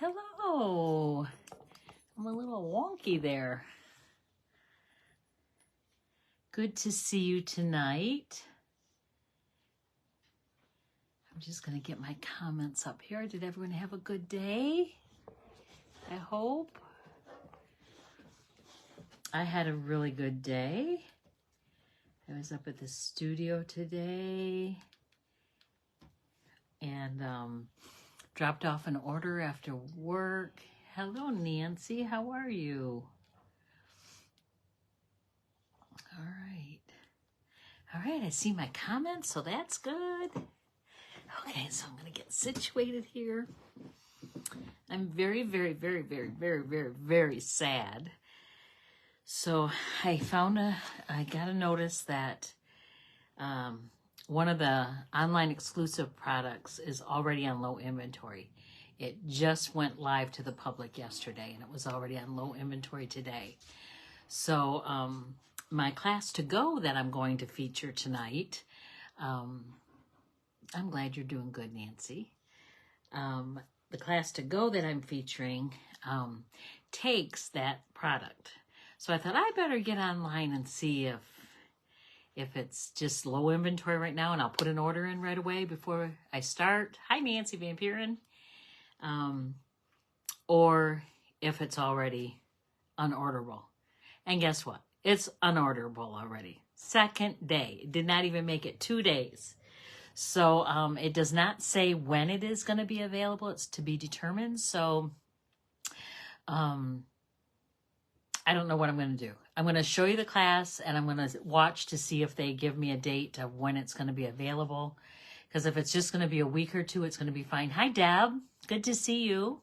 Hello. I'm a little wonky there. Good to see you tonight. I'm just going to get my comments up here. Did everyone have a good day? I hope. I had a really good day. I was up at the studio today and dropped off an order after work. Hello, Nancy. How are you? All right. All right, I see my comments, so that's good. Okay, so I'm going to get situated here. I'm very, very, very, very, very, very, very sad. So I got a notice that one of the online exclusive products is already on low inventory. It just went live to the public yesterday, and it was already on low inventory today. So my class to go that I'm going to feature tonight, I'm glad you're doing good, Nancy. The class to go that I'm featuring takes that product. So I thought I better get online and see if it's just low inventory right now, and I'll put an order in right away before I start. Hi, Nancy Van Buren. Or if it's already unorderable. And guess what? It's unorderable already. Second day. It did not even make it 2 days. So it does not say when it is going to be available. It's to be determined. So I don't know what I'm going to do. I'm going to show you the class, and I'm going to watch to see if they give me a date of when it's going to be available. Because if it's just going to be a week or two, it's going to be fine. Hi, Deb. Good to see you.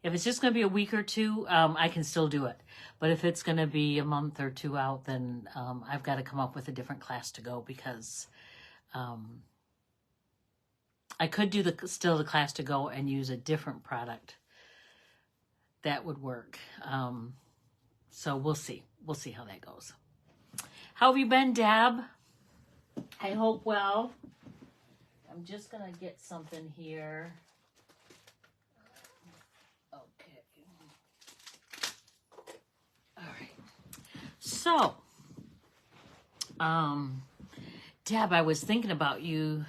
If it's just going to be a week or two, I can still do it. But if it's going to be a month or two out, then I've got to come up with a different class to go, because I could do still the class to go and use a different product. That would work. So we'll see. We'll see how that goes. How have you been, Deb? I hope well. I'm just going to get something here. Okay. All right. So, Deb, I was thinking about you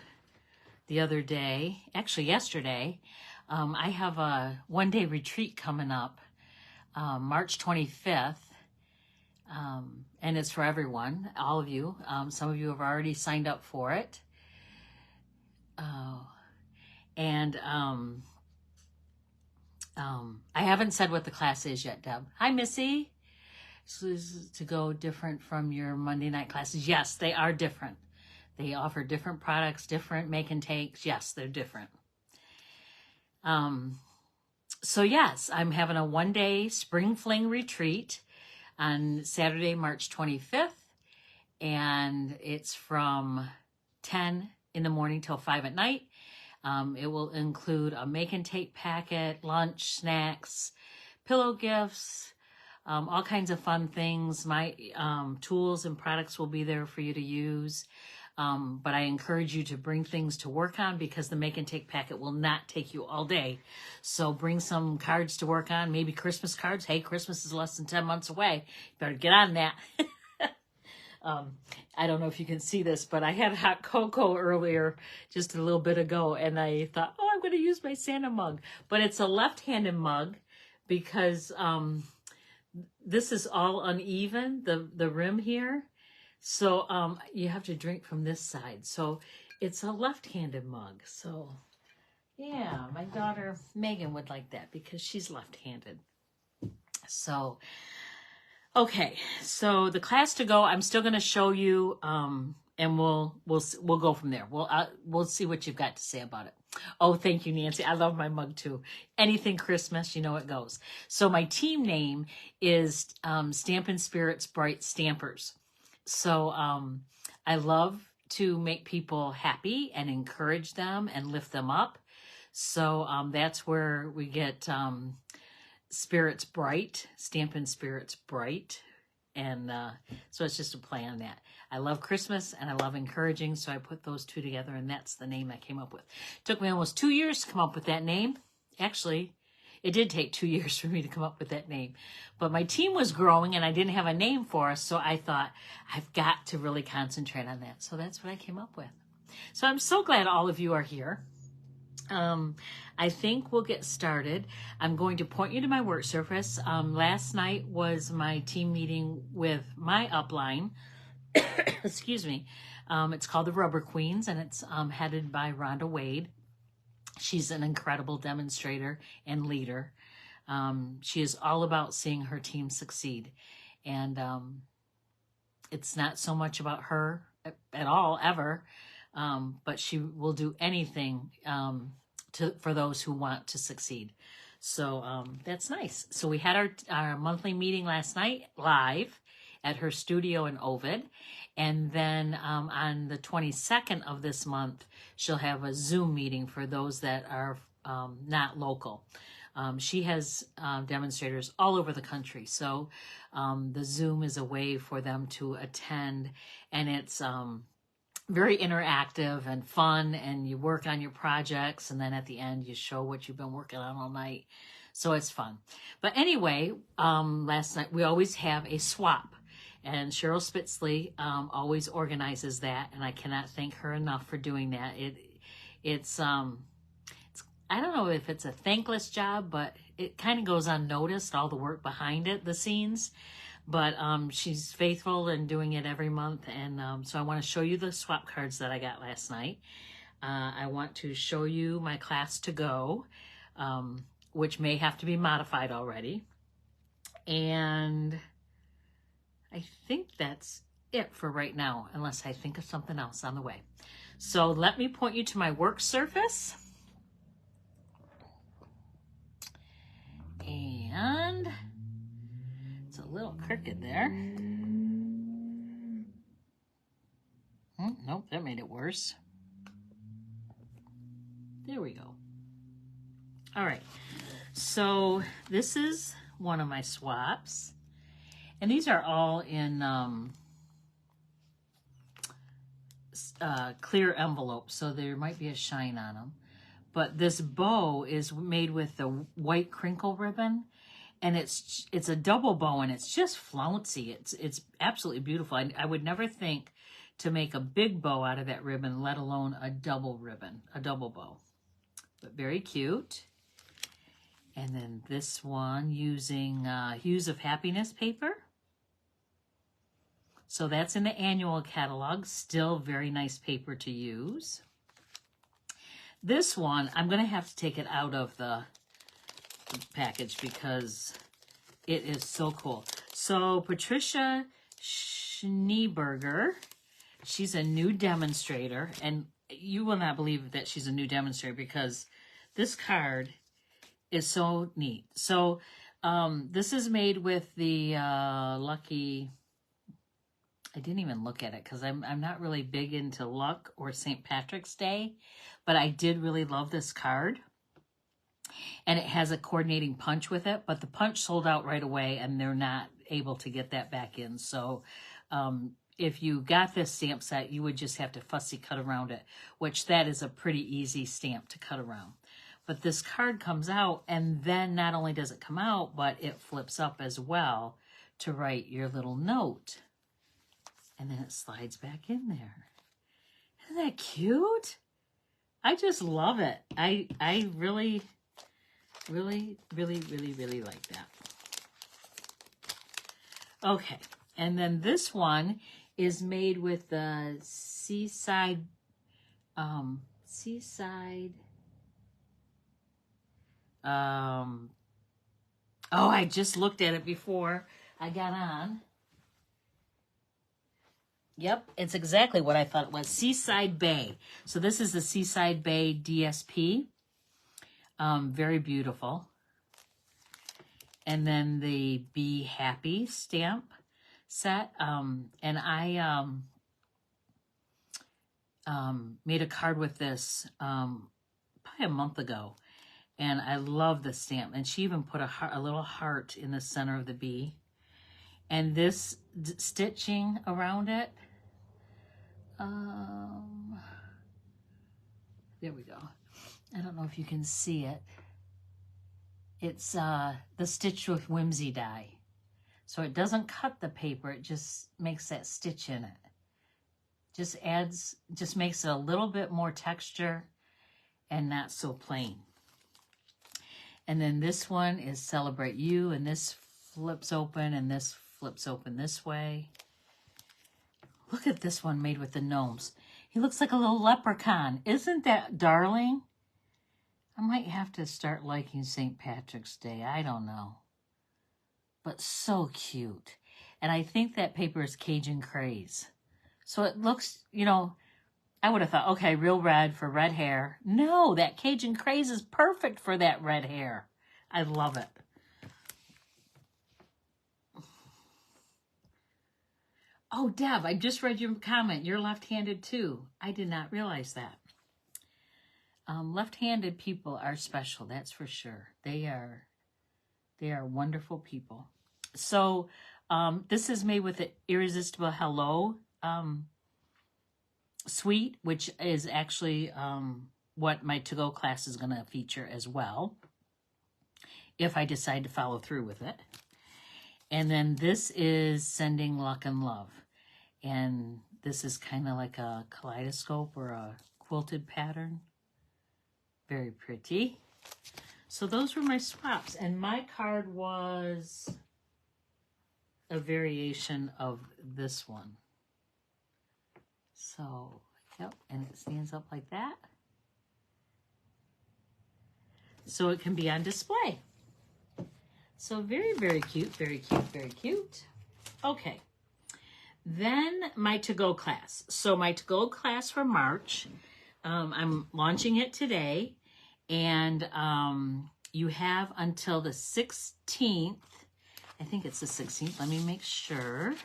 the other day, actually yesterday. I have a one-day retreat coming up, March 25th, and it's for everyone, all of you. Some of you have already signed up for it. And I haven't said what the class is yet, Deb. Hi, Missy. So this is to go different from your Monday night classes. Yes, they are different. They offer different products, different make and takes. Yes, they're different. So yes, I'm having a one-day spring fling retreat on Saturday, March 25th. And it's from 10 in the morning till 5 at night. It will include a make and take packet, lunch, snacks, pillow gifts, all kinds of fun things. My tools and products will be there for you to use. But I encourage you to bring things to work on, because the make and take packet will not take you all day. So bring some cards to work on, maybe Christmas cards. Hey, Christmas is less than 10 months away. You better get on that. I don't know if you can see this, but I had hot cocoa earlier, just a little bit ago, and I thought, oh, I'm going to use my Santa mug. But it's a left-handed mug, because this is all uneven, the rim here. So you have to drink from this side. So it's a left-handed mug. So yeah, my daughter Megan would like that, because she's left-handed. So okay, so the class to go, I'm still going to show you, and we'll go from there. We'll see what you've got to say about it. Oh, thank you, Nancy. I love my mug too. Anything Christmas, you know it goes. So my team name is Stampin' Spirits Bright Stampers. So I love to make people happy and encourage them and lift them up. So that's where we get Spirits Bright, Stampin' Spirits Bright. And so it's just a play on that. I love Christmas and I love encouraging, so I put those two together, and that's the name I came up with. It took me almost 2 years to come up with that name. Actually, It did take 2 years for me to come up with that name. But my team was growing and I didn't have a name for us, so I thought, I've got to really concentrate on that. So that's what I came up with. So I'm so glad all of you are here. I think we'll get started. I'm going to point you to my work surface. Last night was my team meeting with my upline. Excuse me. It's called the Rubber Queens, and it's headed by Rhonda Wade. She's an incredible demonstrator and leader. She is all about seeing her team succeed. And it's not so much about her at all, ever. But she will do anything for those who want to succeed. So that's nice. So we had our monthly meeting last night live at her studio in Ovid. And then on the 22nd of this month, she'll have a Zoom meeting for those that are not local. She has demonstrators all over the country. So the Zoom is a way for them to attend, and it's very interactive and fun, and you work on your projects, and then at the end you show what you've been working on all night. So it's fun. But anyway, last night we always have a swap, and Cheryl Spitzley always organizes that, and I cannot thank her enough for doing that. It's I don't know if it's a thankless job, but it kind of goes unnoticed, all the work behind it, the scenes. But she's faithful in doing it every month. And so I want to show you the swap cards that I got last night. I want to show you my class to go, which may have to be modified already. And I think that's it for right now, unless I think of something else on the way. So let me point you to my work surface. And it's a little crooked there. Nope, that made it worse. There we go. All right, so this is one of my swaps. And these are all in clear envelopes, so there might be a shine on them. But this bow is made with the white crinkle ribbon, and it's a double bow, and it's just flouncy. It's absolutely beautiful. I would never think to make a big bow out of that ribbon, let alone a double ribbon, a double bow. But very cute. And then this one using Hues of Happiness paper. So that's in the annual catalog. Still very nice paper to use. This one, I'm going to have to take it out of the package because it is so cool. So Patricia Schneeberger, she's a new demonstrator, and you will not believe that she's a new demonstrator because this card is so neat. So this is made with the lucky... I didn't even look at it because I'm not really big into luck or St. Patrick's Day, but I did really love this card. And it has a coordinating punch with it, but the punch sold out right away and they're not able to get that back in. So if you got this stamp set, you would just have to fussy cut around it, which that is a pretty easy stamp to cut around. But this card comes out, and then not only does it come out, but it flips up as well to write your little note. And then it slides back in there. Isn't that cute? I just love it. I really, really, really, really, really like that. Okay. And then this one is made with the Seaside, oh, I just looked at it before I got on. Yep, it's exactly what I thought it was. Seaside Bay. So this is the Seaside Bay DSP. Very beautiful. And then the Be Happy stamp set. And I made a card with this probably a month ago. And I love the stamp. And she even put a little heart in the center of the bee. And this stitching around it. There we go. I don't know if you can see it. It's the Stitch with Whimsy die. So it doesn't cut the paper, it just makes that stitch in it. Just makes it a little bit more texture and not so plain. And then this one is Celebrate You, and this flips open and this flips open this way. Look at this one made with the gnomes. He looks like a little leprechaun. Isn't that darling? I might have to start liking St. Patrick's Day. I don't know. But so cute. And I think that paper is Cajun Craze. So it looks, you know, I would have thought, okay, real red for red hair. No, that Cajun Craze is perfect for that red hair. I love it. Oh, Deb, I just read your comment. You're left-handed too. I did not realize that. Left-handed people are special, that's for sure. They are wonderful people. So this is made with the Irresistible Hello suite, which is actually what my to-go class is going to feature as well, if I decide to follow through with it. And then this is Sending Luck and Love. And this is kind of like a kaleidoscope or a quilted pattern. Very pretty. So those were my swaps. And my card was a variation of this one. So, yep, and it stands up like that. So it can be on display. So very, very cute, very cute, very cute. Okay. Then my to-go class. So my to-go class for March, I'm launching it today. And you have until the 16th. I think it's the 16th. Let me make sure.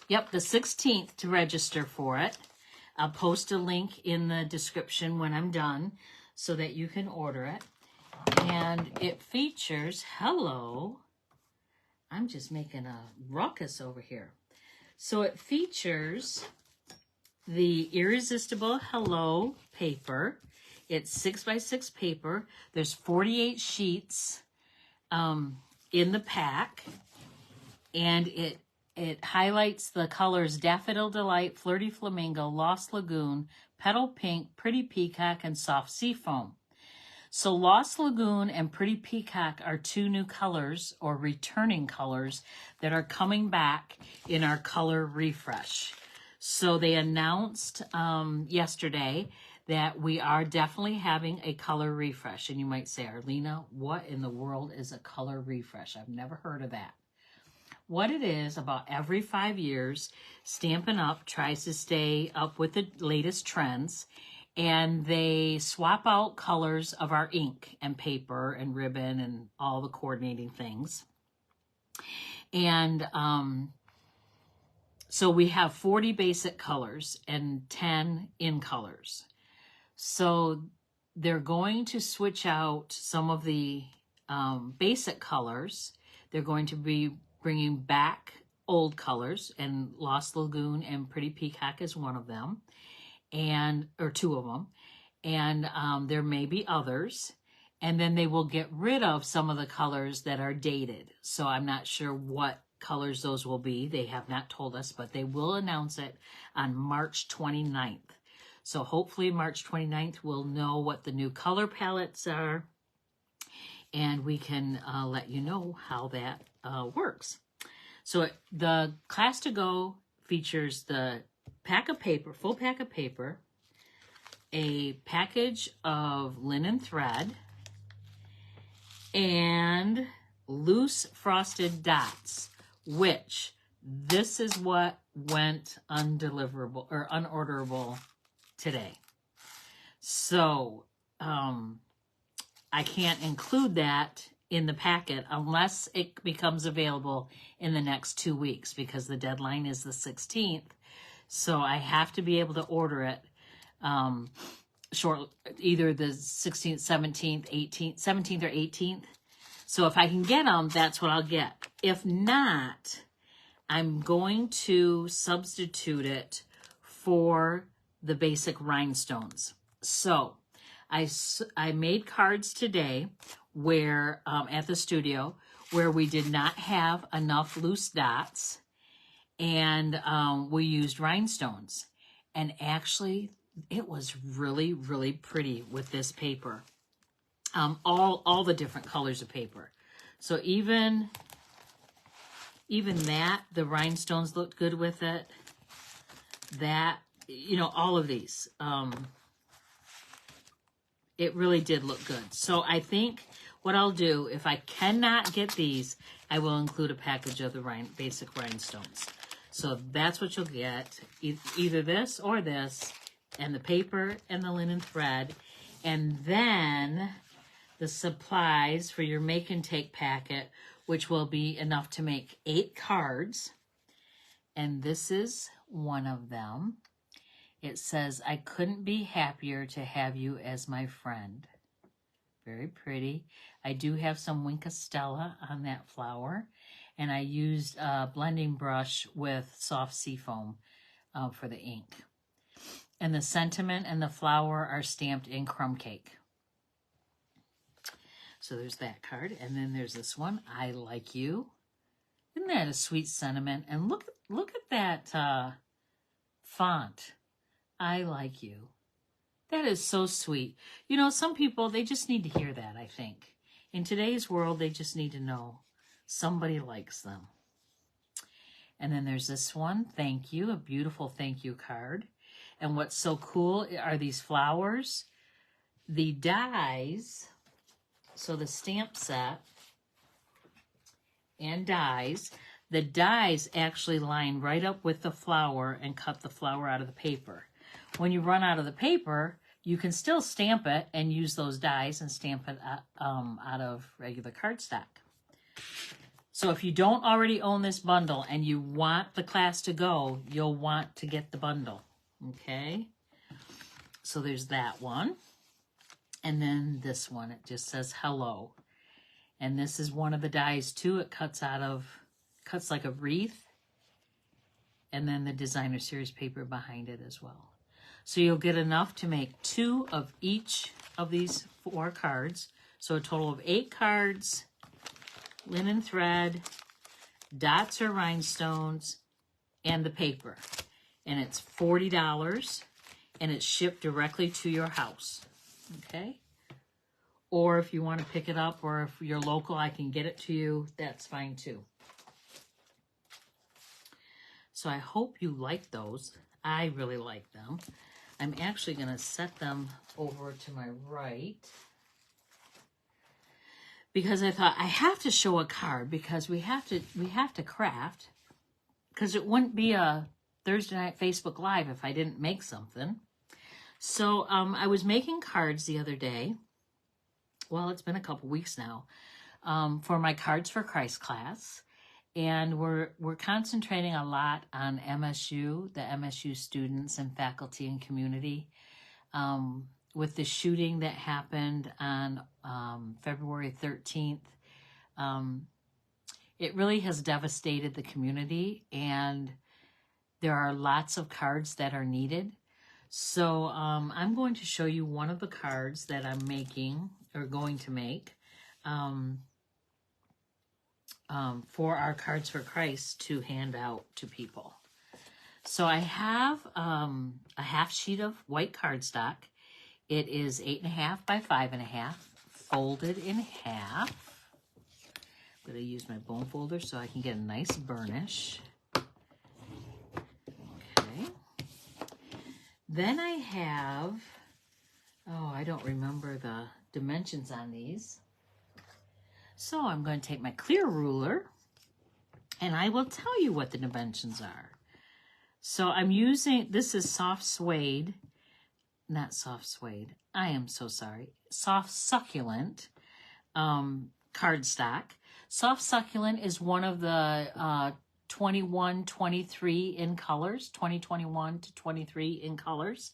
Yep, the 16th to register for it. I'll post a link in the description when I'm done so that you can order it. And it features, hello, I'm just making a ruckus over here. So it features the Irresistible Hello paper. It's 6x6 paper. There's 48 sheets in the pack. And it highlights the colors Daffodil Delight, Flirty Flamingo, Lost Lagoon, Petal Pink, Pretty Peacock, and Soft Seafoam. So Lost Lagoon and Pretty Peacock are two new colors or returning colors that are coming back in our color refresh. So they announced yesterday that we are definitely having a color refresh. And you might say, Arlena, what in the world is a color refresh? I've never heard of that. What it is, about every 5 years, Stampin' Up! Tries to stay up with the latest trends, and they swap out colors of our ink and paper and ribbon and all the coordinating things. And so we have 40 basic colors and 10 in colors. So they're going to switch out some of the basic colors. They're going to be bringing back old colors, and Lost Lagoon and Pretty Peacock is one of them, or two of them. And there may be others. And then they will get rid of some of the colors that are dated. So I'm not sure what colors those will be. They have not told us, but they will announce it on March 29th. So hopefully March 29th we'll know what the new color palettes are, and we can let you know how that works. So the class to go features the pack of paper, full pack of paper, a package of linen thread, and loose frosted dots, which this is what went undeliverable or unorderable today. So I can't include that in the packet unless it becomes available in the next 2 weeks, because the deadline is the 16th. So I have to be able to order it either the 16th, 17th, 18th, 17th or 18th. So if I can get them, that's what I'll get. If not, I'm going to substitute it for the basic rhinestones. So I made cards today where at the studio where we did not have enough loose dots, and we used rhinestones. And actually, it was really, really pretty with this paper. All the different colors of paper. So even that, the rhinestones looked good with it. That, you know, all of these. It really did look good. So I think what I'll do, if I cannot get these, I will include a package of the basic rhinestones. So that's what you'll get, either this or this, and the paper and the linen thread, and then the supplies for your make and take packet, which will be enough to make 8 cards. And this is one of them. It says, I couldn't be happier to have you as my friend. Very pretty. I do have some Wink Stella on that flower. And I used a blending brush with soft seafoam for the ink. And the sentiment and the flower are stamped in crumb cake. So there's that card. And then there's this one, I like you. Isn't that a sweet sentiment? And look at that font. I like you. That is so sweet. You know, some people, they just need to hear that, I think. In today's world, they just need to know somebody likes them. And then there's this one, thank you, a beautiful thank you card. And what's so cool are these flowers. The dies, so the stamp set and dies, the dies actually line right up with the flower and cut the flower out of the paper. When you run out of the paper, you can still stamp it and use those dies and stamp it out of regular cardstock. So if you don't already own this bundle and you want the class to go, you'll want to get the bundle, okay? So there's that one. And then this one, it just says hello. And this is one of the dies too. It cuts like a wreath. And then the designer series paper behind it as well. So you'll get enough to make 2 of each of these 4 cards. So a total of 8 cards, linen thread, dots or rhinestones, and the paper. And it's $40, and it's shipped directly to your house, okay? Or if you want to pick it up, or if you're local, I can get it to you. That's fine too. So I hope you like those. I really like them. I'm actually going to set them over to my right because I thought I have to show a card because we have to craft, because it wouldn't be a Thursday night Facebook Live if I didn't make something. So I was making cards the other day. Well, it's been a couple weeks now, for my Cards for Christ class. And we're concentrating a lot on MSU, the MSU students and faculty and community. With the shooting that happened on February 13th, it really has devastated the community, and there are lots of cards that are needed. So I'm going to show you one of the cards that I'm making, or going to make, for our Cards for Christ to hand out to people. So I have a half sheet of white cardstock. It is 8.5 by 5.5, folded in half. I'm going to use my bone folder so I can get a nice burnish. Okay. Then I have, I don't remember the dimensions on these. So I'm going to take my clear ruler, and I will tell you what the dimensions are. So I'm using, this is soft suede, not soft suede, I am so sorry, soft succulent cardstock. Soft succulent is one of the 21, 23 in colors, 2021 to 23 in colors.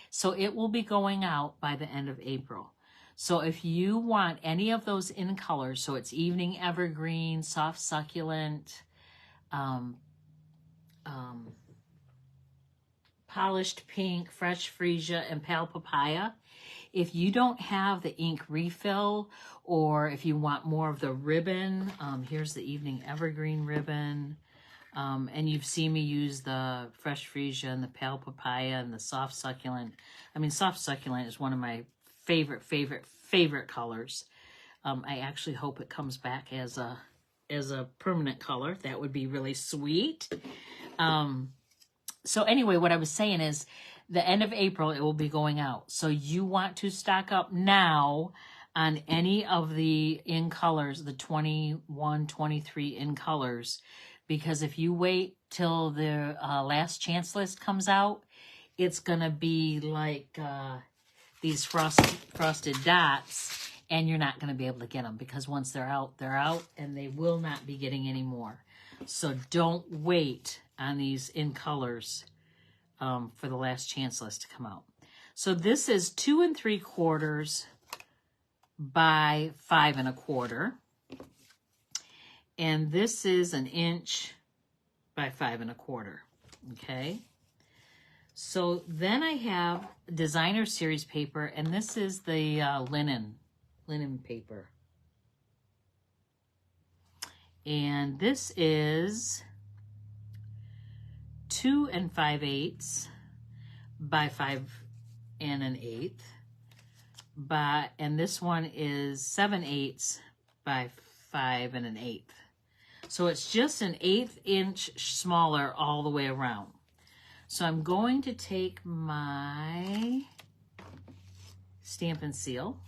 So it will be going out by the end of April. So if you want any of those in colors, so it's evening evergreen, soft succulent, Polished Pink, Fresh Freesia, and Pale Papaya. If you don't have the ink refill, or if you want more of the ribbon, here's the Evening Evergreen ribbon. And you've seen me use the Fresh Freesia and the Pale Papaya and the Soft Succulent. I mean, Soft Succulent is one of my favorite colors. I actually hope it comes back as a permanent color. That would be really sweet. So anyway, what I was saying is the end of April, it will be going out. So you want to stock up now on any of the in colors, the 21, 23 in colors, because if you wait till the last chance list comes out, it's going to be like these frosted dots, and you're not going to be able to get them, because once they're out, and they will not be getting any more. So don't wait on these in colors for the last chance list to come out. So this is 2 3/4 by 5 1/4. And this is 1 inch by 5 1/4. Okay. So then I have designer series paper, and this is the linen paper. And this is 2 5/8 by 5 1/8. And this one is 7/8 by 5 1/8. So it's just 1/8 inch smaller all the way around. So I'm going to take my Stampin' Seal,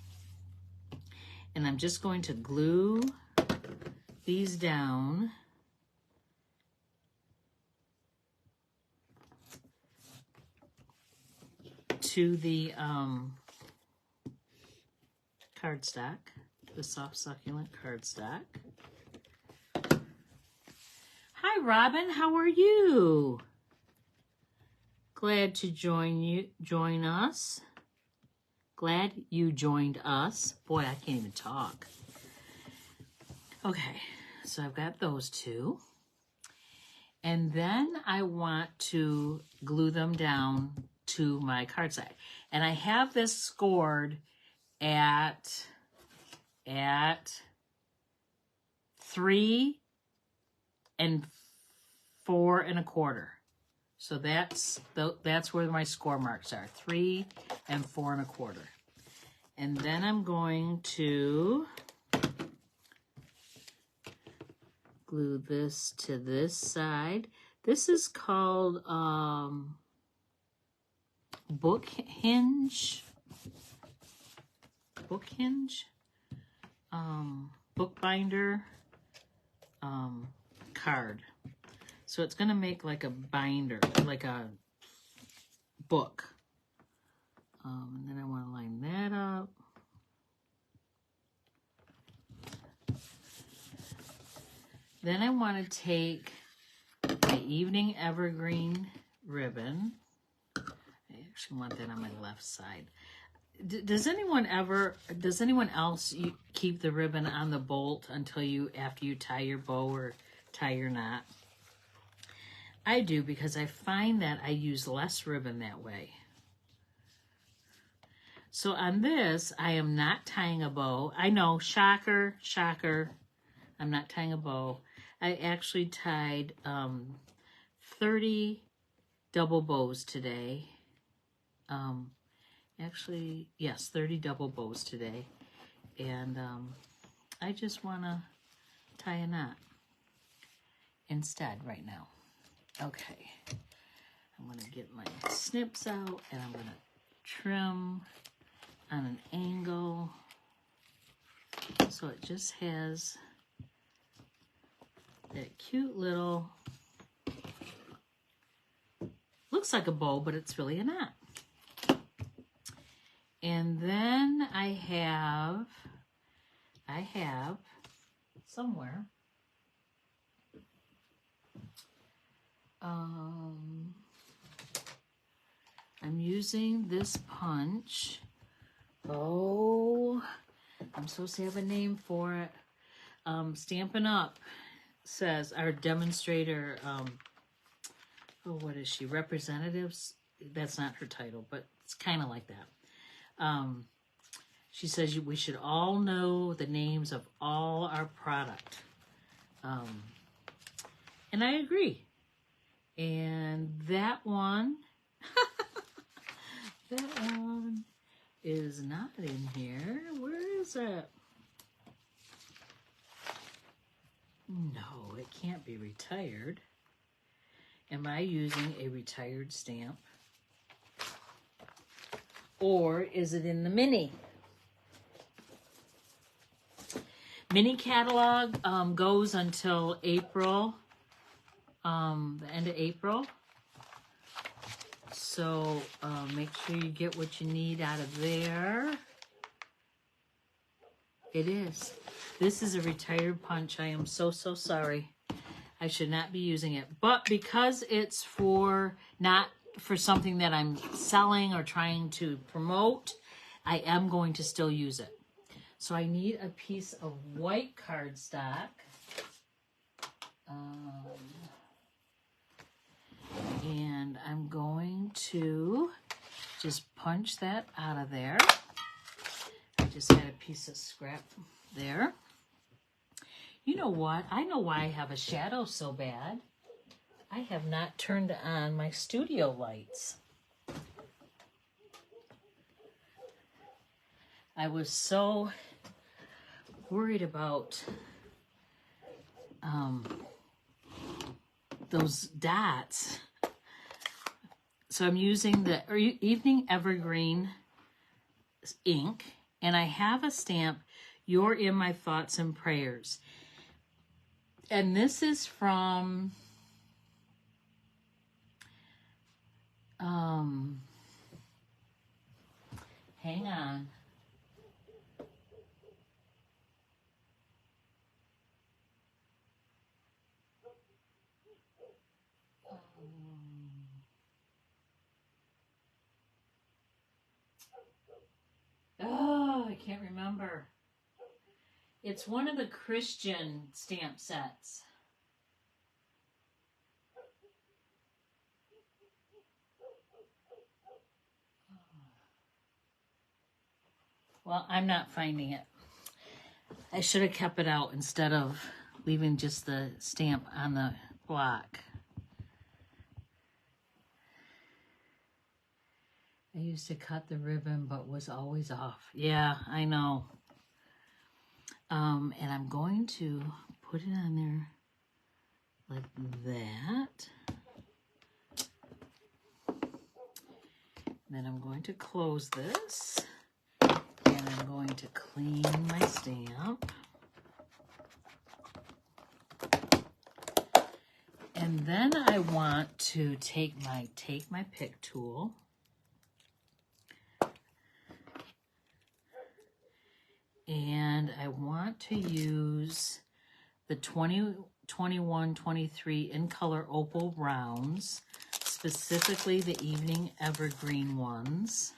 and I'm just going to glue these down to the cardstock, the Soft Succulent cardstock. Hi, Robin. How are you? Glad to join us. Glad you joined us. Boy, I can't even talk. Okay, so I've got those two. And then I want to glue them down to my cardstock. And I have this scored at 3 4 1/4. So that's where my score marks are, 3 4 1/4. And then I'm going to glue this to this side. This is called book hinge, bookbinder card. So it's going to make like a binder, like a book. And then I want to line that up. Then I want to take my Evening Evergreen ribbon. I actually want that on my left side. Does anyone else keep the ribbon on the bolt after you tie your bow or tie your knot? I do, because I find that I use less ribbon that way. So on this, I am not tying a bow. I know, shocker, I'm not tying a bow. I actually tied 30 double bows today. Actually, yes, 30 double bows today. And I just want to tie a knot instead right now. Okay, I'm going to get my snips out, and I'm going to trim on an angle so it just has that cute little, looks like a bow, but it's really a knot. And then I have somewhere, I'm using this punch. Oh, I'm supposed to have a name for it. Stampin' Up says, our demonstrator, what is she? Representatives that's not her title, but it's kind of like that. She says we should all know the names of all our product. And I agree. And that one, that one is not in here. Where is it? No, it can't be retired. Am I using a retired stamp? Or is it in the mini? Mini catalog goes until April, the end of April. So make sure you get what you need out of there. It is. This is a retired punch. I am so sorry. I should not be using it. But because it's not for something that I'm selling or trying to promote, I am going to still use it. So I need a piece of white cardstock. And I'm going to just punch that out of there. I just had a piece of scrap there. You know what? I know why I have a shadow so bad. I have not turned on my studio lights. I was so worried about those dots. So I'm using the Evening Evergreen ink, and I have a stamp, You're in My Thoughts and Prayers. And this is from hang on. Oh, I can't remember. It's one of the Christian stamp sets. Well, I'm not finding it. I should have kept it out instead of leaving just the stamp on the block. I used to cut the ribbon, but was always off. Yeah, I know. And I'm going to put it on there like that. Then I'm going to close this. And I'm going to clean my stamp. And then I want to take my pick tool. And I want to use the 2021-23 in color opal rounds, specifically the Evening Evergreen ones.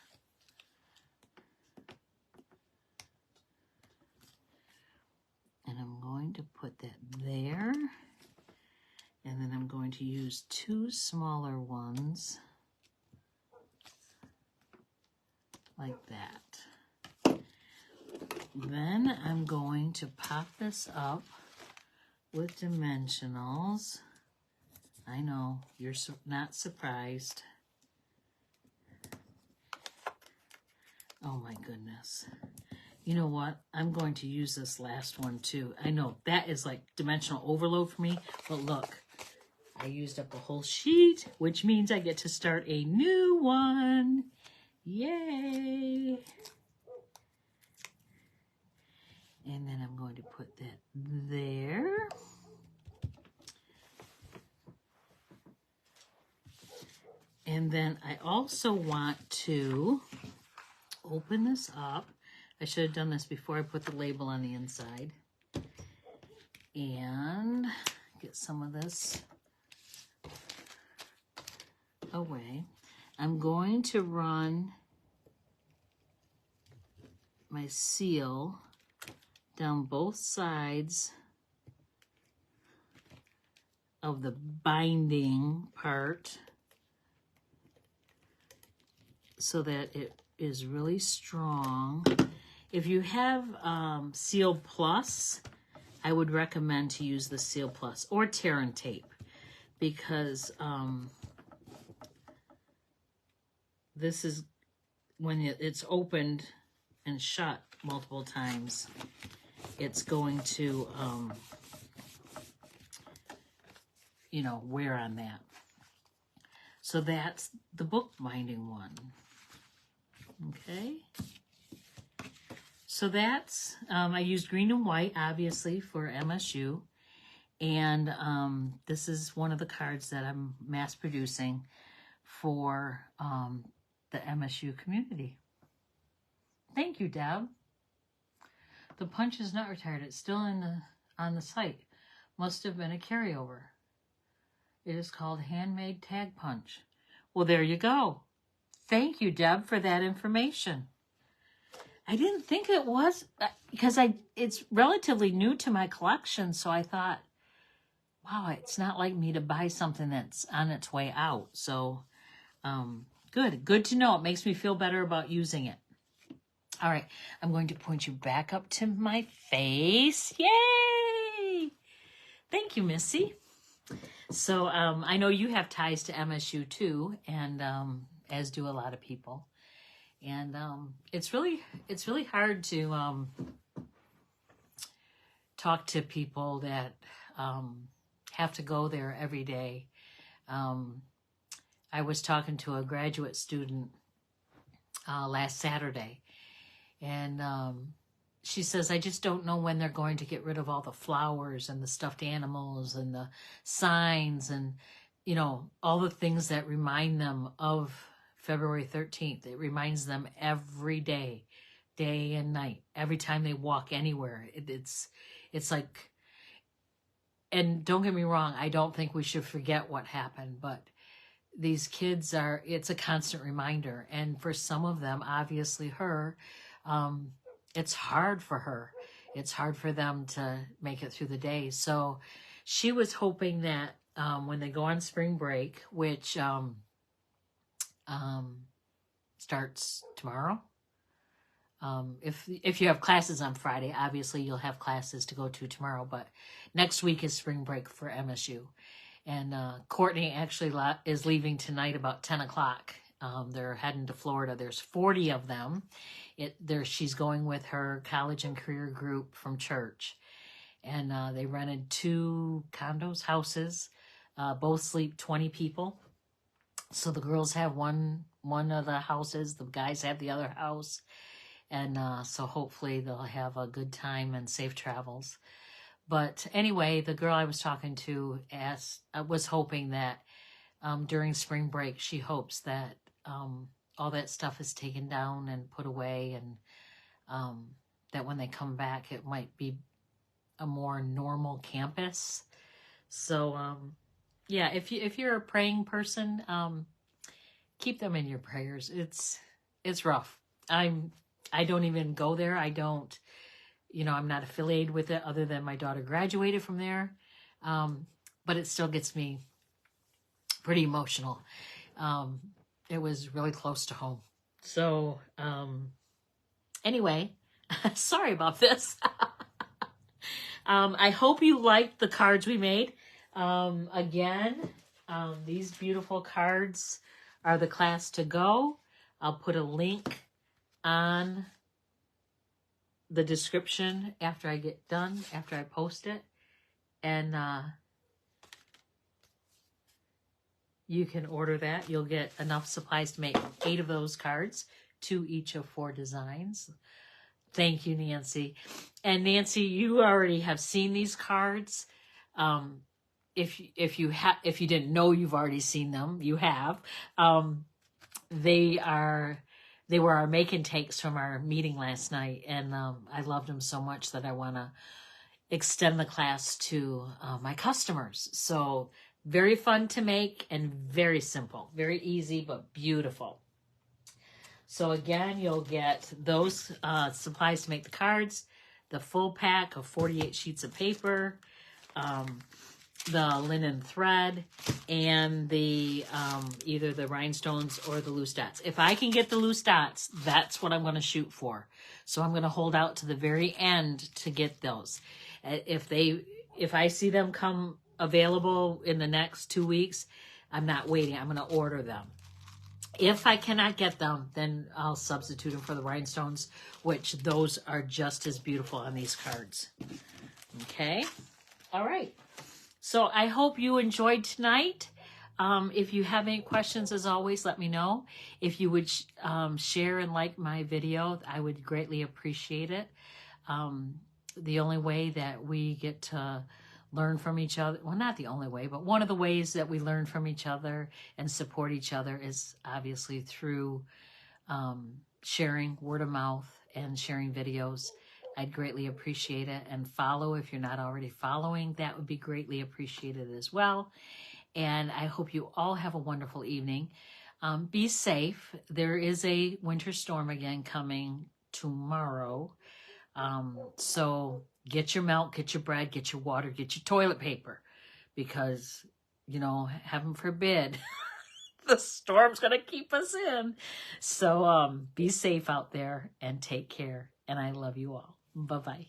And I'm going to put that there. And then I'm going to use two smaller ones like that. Then I'm going to pop this up with dimensionals. I know, you're not surprised. Oh my goodness. You know what? I'm going to use this last one too. I know, that is like dimensional overload for me, but look, I used up a whole sheet, which means I get to start a new one. Yay! And then I'm going to put that there. And then I also want to open this up. I should have done this before I put the label on the inside. And get some of this away. I'm going to run my seal down both sides of the binding part. so that it is really strong. If you have Seal Plus, I would recommend to use the Seal Plus or tear and tape, because this is when it's opened and shut multiple times, it's going to you know, wear on that. So that's the bookbinding one. Okay. So that's, I used green and white, obviously, for MSU. And this is one of the cards that I'm mass producing for the MSU community. Thank you, Deb. The punch is not retired. It's still on the site. Must have been a carryover. It is called Handmade Tag Punch. Well, there you go. Thank you, Deb, for that information. I didn't think it was, because it's relatively new to my collection, so I thought, wow, it's not like me to buy something that's on its way out. So good to know. It makes me feel better about using it. All right, I'm going to point you back up to my face. Yay! Thank you, Missy. So I know you have ties to MSU too, and as do a lot of people. And it's really hard to talk to people that have to go there every day. I was talking to a graduate student last Saturday, and she says, I just don't know when they're going to get rid of all the flowers and the stuffed animals and the signs and, you know, all the things that remind them of February 13th. It reminds them every day, day and night, every time they walk anywhere. It's like, and don't get me wrong, I don't think we should forget what happened, but these kids it's a constant reminder. And for some of them, obviously her, it's hard for her. It's hard for them to make it through the day. So she was hoping that when they go on spring break, which starts tomorrow. If you have classes on Friday, obviously you'll have classes to go to tomorrow, but next week is spring break for MSU. And Courtney actually is leaving tonight about 10 o'clock. They're heading to Florida. There's 40 of them. She's going with her college and career group from church. And they rented 2 condos, houses. Both sleep 20 people. So the girls have one of the houses. The guys have the other house. And so hopefully they'll have a good time and safe travels. But anyway, the girl I was talking to was hoping that during spring break, she hopes that all that stuff is taken down and put away, and that when they come back, it might be a more normal campus. So, yeah, if you're a praying person, keep them in your prayers. It's rough. I don't even go there. I don't, I'm not affiliated with it other than my daughter graduated from there. But it still gets me pretty emotional. It was really close to home. So, anyway, sorry about this. I hope you liked the cards we made. Again, these beautiful cards are the class to go. I'll put a link on the description after I get done, after I post it. And you can order that. You'll get enough supplies to make 8 of those cards, 2 each of 4 designs. Thank you, Nancy. And Nancy, you already have seen these cards. If you didn't know, you've already seen them. You have. They were our make and takes from our meeting last night, and I loved them so much that I want to extend the class to my customers. So very fun to make and very simple, very easy, but beautiful. So again, you'll get those supplies to make the cards, the full pack of 48 sheets of paper, the linen thread and the either the rhinestones or the loose dots. If I can get the loose dots, that's what I'm going to shoot for. So I'm going to hold out to the very end to get those. If I see them come available in the next 2 weeks, I'm not waiting. I'm going to order them. If I cannot get them, then I'll substitute them for the rhinestones, which those are just as beautiful on these cards. Okay? All right. So I hope you enjoyed tonight. If you have any questions, as always, let me know. If you would share and like my video, I would greatly appreciate it. The only way that we get to learn from each other, well, not the only way, but one of the ways that we learn from each other and support each other is obviously through sharing word of mouth and sharing videos. I'd greatly appreciate it. And follow if you're not already following. That would be greatly appreciated as well. And I hope you all have a wonderful evening. Be safe. There is a winter storm again coming tomorrow. So get your milk, get your bread, get your water, get your toilet paper. Because, you know, heaven forbid, the storm's going to keep us in. So be safe out there and take care. And I love you all. Bye-bye.